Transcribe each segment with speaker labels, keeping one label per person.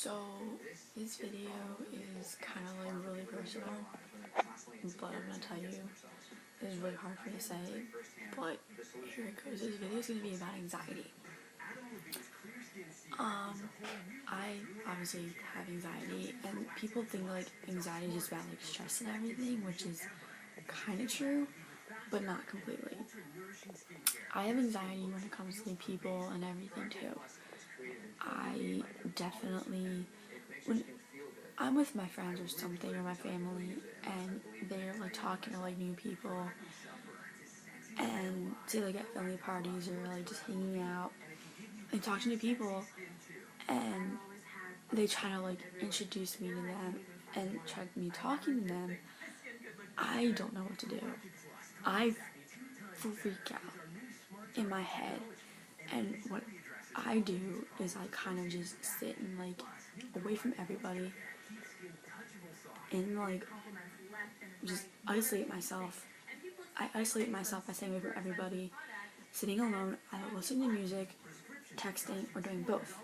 Speaker 1: So, this video is kind of like really personal, but I'm gonna tell you, this is really hard for me to say, but here it goes. This video is gonna be about anxiety. I obviously have anxiety, and people think like anxiety is just about like stress and everything, which is kind of true, but not completely. I have anxiety when it comes to people and everything too. I definitely, when I'm with my friends or something, or my family, and they're like talking to like new people, and say like at family parties or like just hanging out and talking to new people, and they try to like introduce me to them and try me talking to them, I don't know what to do. I freak out in my head, and what I do is I kind of just sit and like away from everybody and like just isolate myself. I isolate myself by staying away from everybody, sitting alone, either listening to music, texting, or doing both.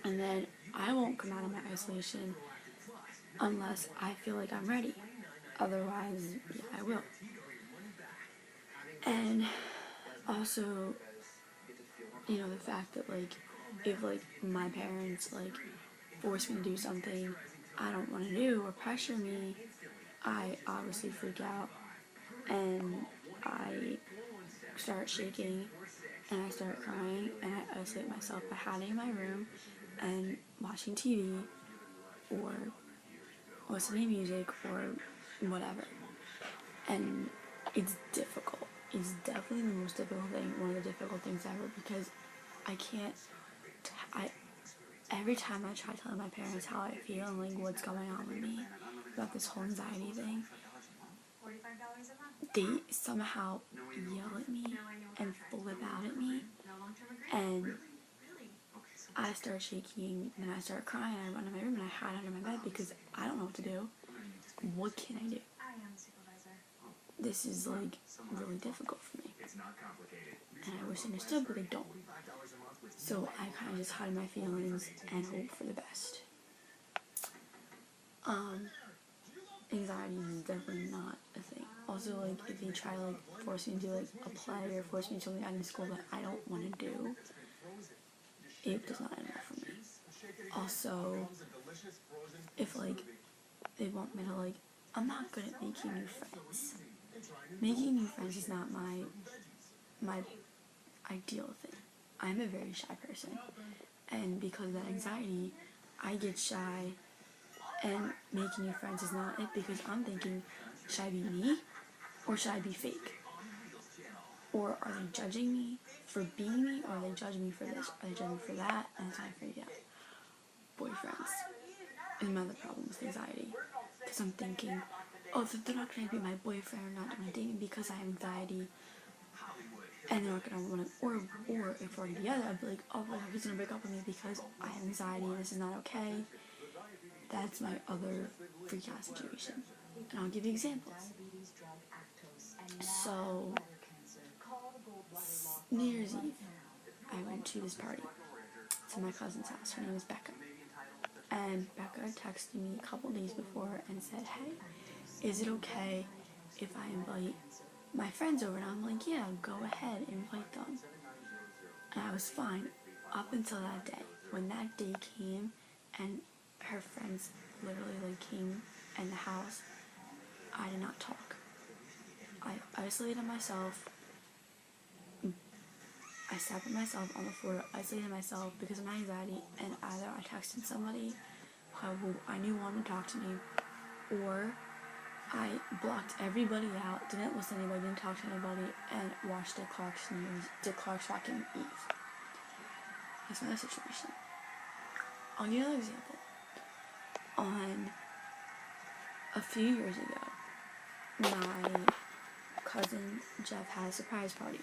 Speaker 1: And then I won't come out of my isolation unless I feel like I'm ready. Otherwise, yeah, I will. And also, you know, the fact that like if like my parents like force me to do something I don't want to do or pressure me, I obviously freak out and I start shaking and I start crying and I isolate myself by hiding in my room and watching TV or listening to music or whatever. And it's difficult. It's definitely the most difficult thing, one of the difficult things ever, because I can't, every time I try telling my parents how I feel and like what's going on with me about this whole anxiety thing, they somehow yell at me and flip out at me, and I start shaking and I start crying. I run in my room and I hide under my bed because I don't know what to do. What can I do? This is like really difficult for me, and I wish I understood, but I don't. So I kind of just hide my feelings and hope for the best. Anxiety is definitely not a thing. Also, like, if they try to like force me to do like a play or force me to do something in school that I don't want to do, it does not end well for me. Also, if like they want me to like, I'm not good at making new friends. Making new friends is not my ideal thing. I'm a very shy person, and because of that anxiety, I get shy, and making new friends is not it, because I'm thinking, should I be me, or should I be fake? Or are they judging me for being me, or are they judging me for this, are they judging me for that, and it's time I figure out. Boyfriends is another problem with anxiety, because I'm thinking, oh, they're not going to be my boyfriend or not going to date me because I have anxiety, and they're not going to want to, or if we're together, I'd be like, oh, well, he's going to break up with me because I have anxiety and this is not okay. That's my other freak out situation. And I'll give you examples. So, New Year's Eve, I went to this party to my cousin's house. Her name is Becca. And Becca texted me a couple days before and said, hey, is it okay if I invite my friends over? And I'm like, yeah, go ahead, invite them. And I was fine up until that day. When that day came and her friends literally like came in the house, I did not talk. I isolated myself. I sat with myself on the floor, isolated myself because of my anxiety, and either I texted somebody who I knew wanted to talk to me, or I blocked everybody out, didn't listen to anybody, didn't talk to anybody, and watched Dick Clark's fucking Eve. That's my situation. I'll give you another example. On a few years ago, my cousin Jeff had a surprise party.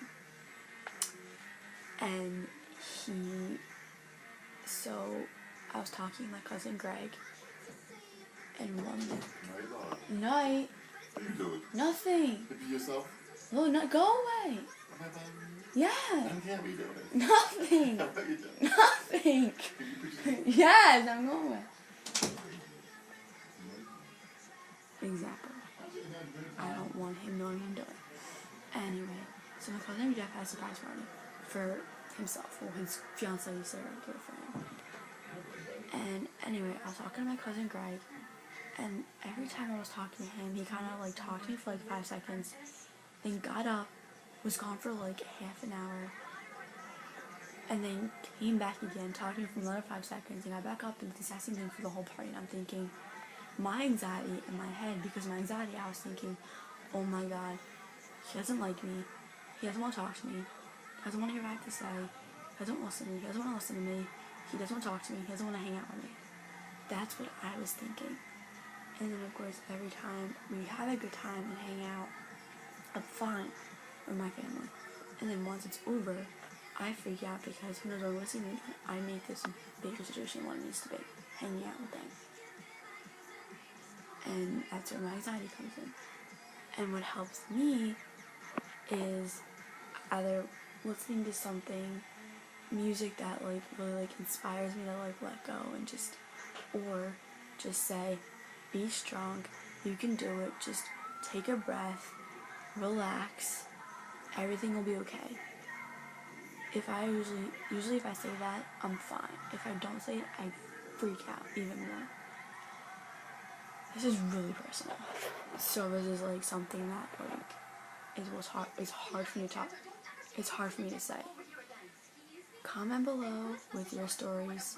Speaker 1: And I was talking to my cousin Greg, and one night,
Speaker 2: What are you doing?
Speaker 1: nothing.
Speaker 2: Picture yourself?
Speaker 1: No, not go away.
Speaker 2: Am I bothering you?
Speaker 1: Yeah.
Speaker 2: I can't be doing it.
Speaker 1: Nothing.
Speaker 2: What are you doing?
Speaker 1: Nothing.
Speaker 2: Can you picture
Speaker 1: Yes, I'm going with. Example. I don't want him knowing I'm doing it. Anyway, so my cousin Jeff has a surprise party for himself, or his fiance is there to do it for him. And anyway, I was talking to my cousin Greg, and every time I was talking to him, he kind of like talked to me for like 5 seconds, then got up, was gone for like half an hour, and then came back again, talked to me for another 5 seconds, and got back up and did the same thing for the whole party. And I'm thinking, my anxiety in my head, because my anxiety, I was thinking, oh my god, he doesn't like me, he doesn't want to talk to me, he doesn't want to hear what I have to say, he doesn't listen to me, he doesn't want to listen to me, he doesn't want to talk to me, he doesn't want to hang out with me. That's what I was thinking. And then of course, every time we have a good time and hang out, I'm fine with my family. And then once it's over, I freak out because who knows what's even, I make this bigger situation than what it needs to be, hanging out with them. And that's where my anxiety comes in. And what helps me is either listening to something, music that like really like inspires me to like let go and just, or just say, be strong, you can do it, just take a breath, relax, everything will be okay. If I usually if I say that, I'm fine. If I don't say it, I freak out even more. This is really personal. So this is like something that like it's hard for me to talk. It's hard for me to say. Comment below with your stories,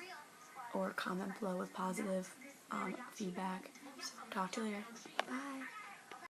Speaker 1: or comment below with positive feedback. So talk to you later.